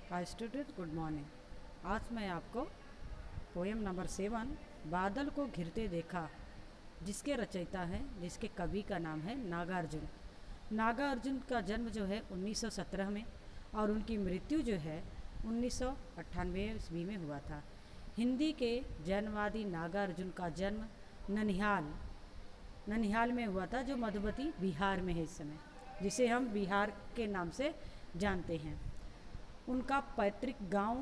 Hi student, good morning. आज मैं आपको पोएम नंबर 7 बादल को घिरते देखा, जिसके रचयिता हैं, जिसके कवि का नाम है नागार्जुन। नागार्जुन का जन्म जो है 1917 में और उनकी मृत्यु जो है 1998 ईस्वी में हुआ था। हिंदी के जन्मवादी नागार्जुन का जन्म ननिहाल ननिहाल में हुआ था, जो मधुबनी बिहार में है इस समय, जिसे हम बिहार के नाम से जानते हैं। उनका पैतृक गांव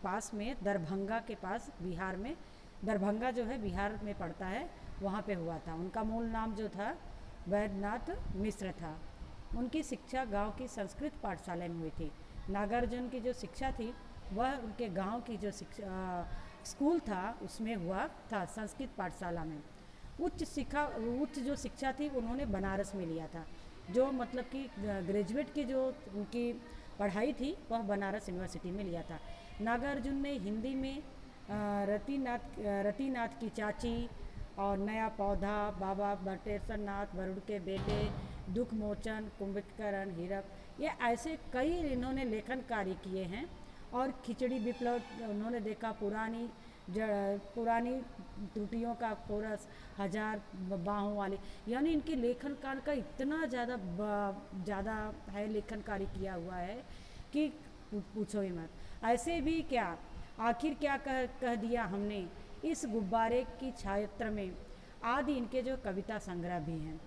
पास में दरभंगा के पास बिहार में, दरभंगा जो है बिहार में पड़ता है, वहाँ पे हुआ था। उनका मूल नाम जो था वैद्यनाथ मिश्र था। उनकी शिक्षा गांव की संस्कृत पाठशाला में हुई थी। नागार्जुन की जो शिक्षा थी वह उनके गांव की जो स्कूल था उसमें हुआ था, संस्कृत पाठशाला में। उच्च जो शिक्षा थी उन्होंने बनारस में लिया था। जो मतलब कि ग्रेजुएट की जो उनकी पढ़ाई थी वह बनारस यूनिवर्सिटी में लिया था। नागार्जुन ने हिंदी में रतिनाथ की चाची और नया पौधा, बाबा बटेश्वर नाथ, वरुण के बेटे, दुख मोचन, कुंभकर्ण, हीरक, ये ऐसे कई इन्होंने लेखन कार्य किए हैं। और खिचड़ी विप्लव उन्होंने देखा, पुरानी त्रुटियों का कोरस, हजार बाहों वाली, यानी इनके लेखन कार्य का इतना ज़्यादा है, लेखन कार्य किया हुआ है कि पूछो ही मत। ऐसे भी क्या, आखिर क्या कह दिया हमने इस गुब्बारे की छात्र में, आदि इनके जो कविता संग्रह भी हैं।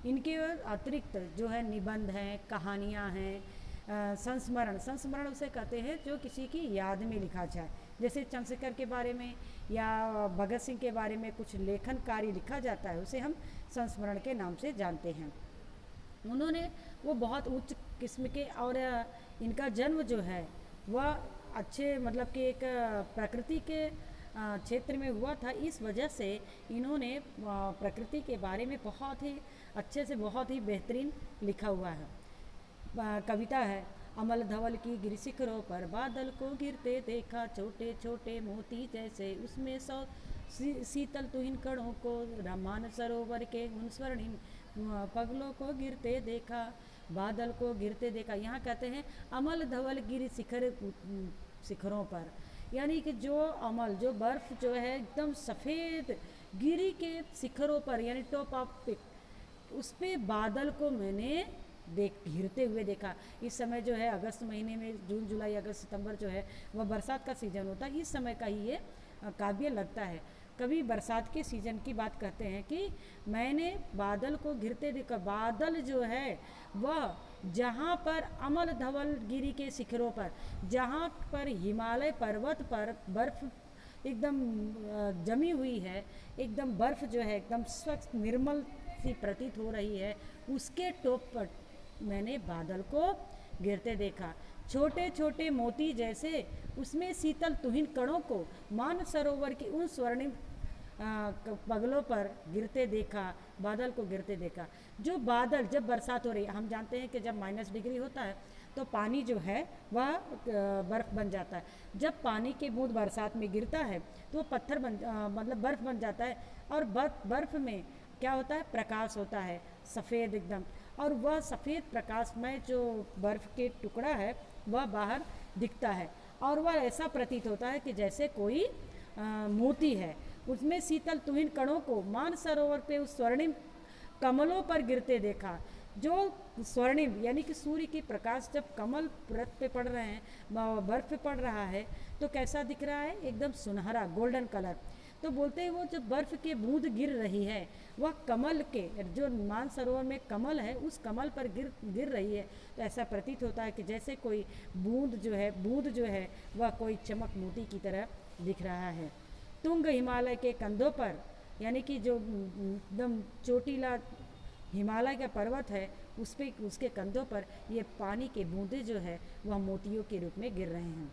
इनके अतिरिक्त जो है निबंध हैं, कहानियाँ हैं, संस्मरण उसे कहते हैं जो किसी की याद में लिखा जाए। जैसे चंद्रशेखर के बारे में या भगत सिंह के बारे में कुछ लेखन कार्य लिखा जाता है, उसे हम संस्मरण के नाम से जानते हैं। उन्होंने वो बहुत उच्च किस्म के, और इनका जन्म जो है वह अच्छे मतलब कि एक प्रकृति के क्षेत्र में हुआ था। इस वजह से इन्होंने प्रकृति के बारे में बहुत ही अच्छे से, बहुत ही बेहतरीन लिखा हुआ है। कविता है, अमल धवल की गिर शिखरों पर बादल को गिरते देखा, छोटे छोटे मोती जैसे उसमें शीतल तुहिन कणों को, रमान सरोवर के उन स्वर्णिम पगलों को गिरते देखा, बादल को गिरते देखा। यहाँ कहते हैं अमल धवल गिर शिखरों पर, यानी कि जो अमल, जो बर्फ जो है एकदम सफ़ेद गिरी के शिखरों पर, यानी टॉप ऑफ पिक, उस पर बादल को मैंने घिरते हुए देखा। इस समय जो है अगस्त महीने में, जून जुलाई अगस्त सितंबर जो है वह बरसात का सीज़न होता है। इस समय का ही ये काव्य लगता है। कभी बरसात के सीज़न की बात करते हैं कि मैंने बादल को घिरते देखा। बादल जो है वह जहाँ पर अमल धवल गिरी के शिखरों पर, जहाँ पर हिमालय पर्वत पर बर्फ़ एकदम जमी हुई है, एकदम बर्फ़ जो है एकदम स्वच्छ निर्मल सी प्रतीत हो रही है, उसके टॉप पर मैंने बादल को गिरते देखा। छोटे छोटे मोती जैसे उसमें शीतल तुहिन कणों को मान सरोवर की उन स्वर्णिम पगलों पर गिरते देखा, बादल को गिरते देखा। जो बादल, जब बरसात हो रही है, हम जानते हैं कि जब -डिग्री होता है तो पानी जो है वह बर्फ़ बन जाता है। जब पानी के बूंद बरसात में गिरता है तो पत्थर मतलब बर्फ़ बन जाता है। और बर्फ़ में क्या होता है, प्रकाश होता है सफ़ेद एकदम, और वह सफ़ेद प्रकाशमय जो बर्फ़ के टुकड़ा है वह बाहर दिखता है, और वह ऐसा प्रतीत होता है कि जैसे कोई मोती है। उसमें शीतल तुहिन कणों को मान सरोवर पे उस स्वर्णिम कमलों पर गिरते देखा। जो स्वर्णिम यानी कि सूर्य की प्रकाश जब कमल व्रत पे पड़ रहे हैं, बर्फ़ पे पड़ रहा है, तो कैसा दिख रहा है, एकदम सुनहरा गोल्डन कलर। तो बोलते हैं वो जो बर्फ़ के बूंद गिर रही है वह कमल के, जो मानसरोवर में कमल है उस कमल पर गिर रही है। तो ऐसा प्रतीत होता है कि जैसे कोई बूंद जो है वह कोई चमक मोती की तरह दिख रहा है। तुंग हिमालय के कंधों पर, यानी कि जो एकदम चोटीला हिमालय का पर्वत है, उस पे उसके कंधों पर ये पानी के बूंदे जो है वह मोतियों के रूप में गिर रहे हैं।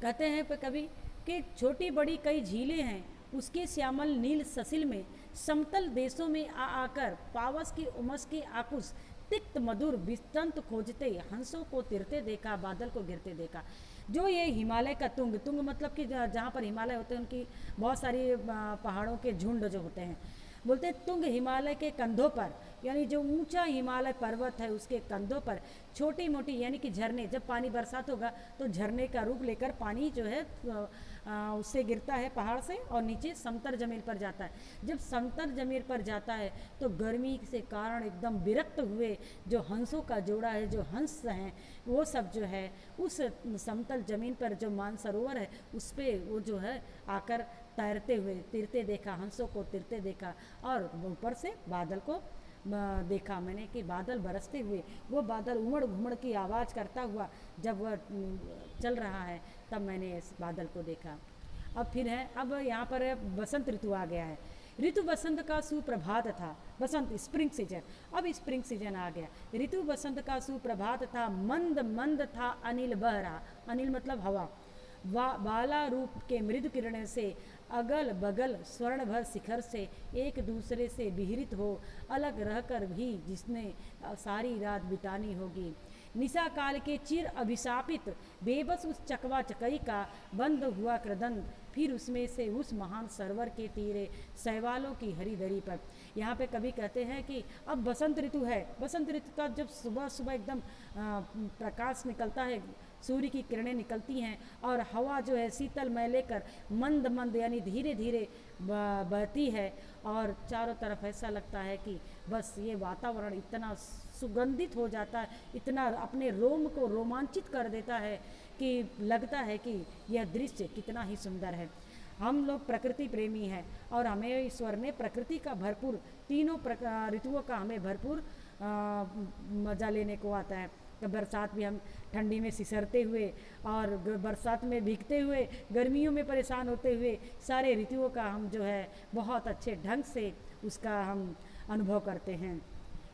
कहते हैं पर कभी कि छोटी बड़ी कई झीलें हैं उसके श्यामल नील ससिल में, समतल देशों में आकर पावस की उमस की आकुश, तिक्त मधुर विस्तंत खोजते हंसों को तिरते देखा, बादल को गिरते देखा। जो ये हिमालय का तुंग मतलब कि जहाँ पर हिमालय होते हैं उनकी बहुत सारी पहाड़ों के झुंड जो होते हैं, बोलते तुंग हिमालय के कंधों पर, यानी जो ऊंचा हिमालय पर्वत है उसके कंधों पर छोटी मोटी यानी कि झरने, जब पानी बरसात होगा तो झरने का रूप लेकर पानी जो है उससे गिरता है पहाड़ से और नीचे समतल ज़मीन पर जाता है। जब समतल ज़मीन पर जाता है तो गर्मी से कारण एकदम विरक्त हुए जो हंसों का जोड़ा है, जो हंस हैं, वो सब जो है उस समतल ज़मीन पर जो मानसरोवर है उस पर वो जो है आकर तैरते हुए तिरते देखा, हंसों को तिरते देखा। और ऊपर से बादल को देखा मैंने कि बादल बरसते हुए, वो बादल उमड़ घुमड़ की आवाज़ करता हुआ जब वह चल रहा है तब मैंने इस बादल को देखा। अब फिर है, अब यहाँ पर बसंत ऋतु आ गया है। ऋतु बसंत का सुप्रभात था, बसंत स्प्रिंग सीजन, अब स्प्रिंग सीजन आ गया। ऋतु बसंत का सुप्रभात था, मंद मंद था अनिल बह रहा, अनिल मतलब हवा, बाला रूप के मृदु किरणें से अगल बगल स्वर्ण भर शिखर से एक दूसरे से विहरित हो अलग रहकर भी जिसने सारी रात बितानी होगी। निशा काल के चिर अभिशापित बेबस उस चकवा चकई का बंद हुआ क्रदन, फिर उसमें से उस महान सरोवर के तीरे शैवालों की हरी दरी पर। यहाँ पे कभी कहते हैं कि अब बसंत ऋतु है, बसंत ऋतु का जब सुबह सुबह एकदम प्रकाश निकलता है, सूर्य की किरणें निकलती हैं और हवा जो है शीतल मय लेकर मंद मंद यानी धीरे धीरे बहती है और चारों तरफ ऐसा लगता है कि बस ये वातावरण इतना सुगंधित हो जाता है, इतना अपने रोम को रोमांचित कर देता है कि लगता है कि यह दृश्य कितना ही सुंदर है। हम लोग प्रकृति प्रेमी हैं और हमें ईश्वर ने प्रकृति का भरपूर, तीनों ऋतुओं का हमें भरपूर मज़ा लेने को आता है। तो बरसात भी हम ठंडी में सिसरते हुए और बरसात में भीगते हुए, गर्मियों में परेशान होते हुए, सारे ऋतुओं का हम जो है बहुत अच्छे ढंग से उसका हम अनुभव करते हैं।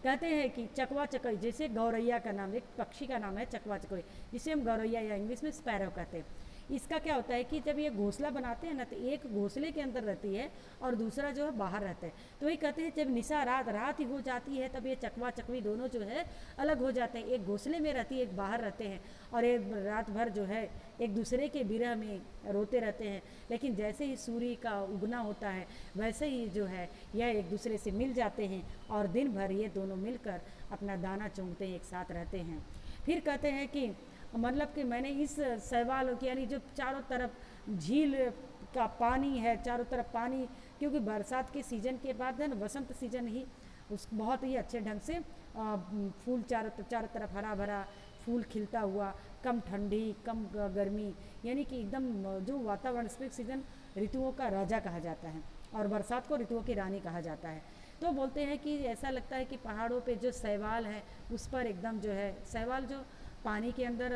कहते हैं कि चकवा चकई, जैसे गौरैया का नाम, एक पक्षी का नाम है चकवा चकई, जिसे हम गौरैया या इंग्लिश में स्पैरो कहते हैं। इसका क्या होता है कि जब ये घोंसला बनाते हैं ना तो एक घोंसले के अंदर रहती है और दूसरा जो है बाहर रहता है। तो वही कहते हैं जब निशा रात ही हो जाती है तब ये चकवा चकवी दोनों जो है अलग हो जाते हैं, एक घोंसले में रहती है, एक बाहर रहते हैं और एक रात भर जो है एक दूसरे के विरह में रोते रहते हैं। लेकिन जैसे ही सूर्य का उगना होता है वैसे ही जो है यह एक दूसरे से मिल जाते हैं और दिन भर ये दोनों मिलकर अपना दाना चुगते हैं, एक साथ रहते हैं। फिर कहते हैं कि मतलब कि मैंने इस शैवाल यानी जो चारों तरफ झील का पानी है, चारों तरफ पानी, क्योंकि बरसात के सीज़न के बाद है ना बसंत सीज़न ही उस बहुत ही अच्छे ढंग से फूल चारों तरफ हरा भरा फूल खिलता हुआ, कम ठंडी कम गर्मी, यानी कि एकदम जो वातावरण, स्प्रिंग सीजन ऋतुओं का राजा कहा जाता है और बरसात को ऋतुओं की रानी कहा जाता है। तो बोलते हैं कि ऐसा लगता है कि पहाड़ों पे जो शैवाल है उस पर एकदम जो है, शैवाल जो पानी के अंदर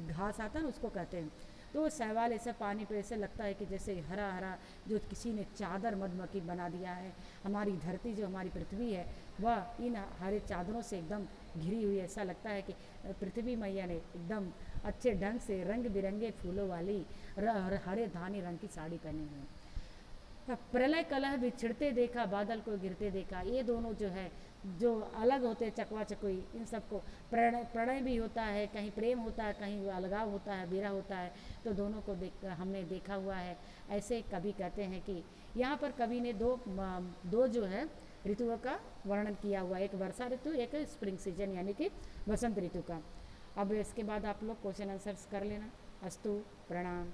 घास आता है ना उसको कहते हैं, तो शैवाल ऐसा पानी पे ऐसे लगता है कि जैसे हरा हरा जो किसी ने चादर मधुमक्खी बना दिया है। हमारी धरती जो हमारी पृथ्वी है वह इन हरे चादरों से एकदम घिरी हुई, ऐसा लगता है कि पृथ्वी मैया ने एकदम अच्छे ढंग से रंग बिरंगे फूलों वाली हरे धानी रंग की साड़ी पहनी हुई है। प्रलय कलह बिछड़ते देखा, बादल को गिरते देखा, ये दोनों जो है जो अलग होते हैं चकवा चकोई, इन सबको प्रणय भी होता है, कहीं प्रेम होता है, कहीं अलगाव होता है, विरह होता है, तो दोनों को हमने देखा हुआ है। ऐसे कवि कहते हैं कि यहाँ पर कवि ने दो जो है ऋतुओं का वर्णन किया हुआ है, एक वर्षा ऋतु, एक स्प्रिंग सीजन यानी कि बसंत ऋतु का। अब इसके बाद आप लोग क्वेश्चन आंसर्स कर लेना। अस्तु, प्रणाम।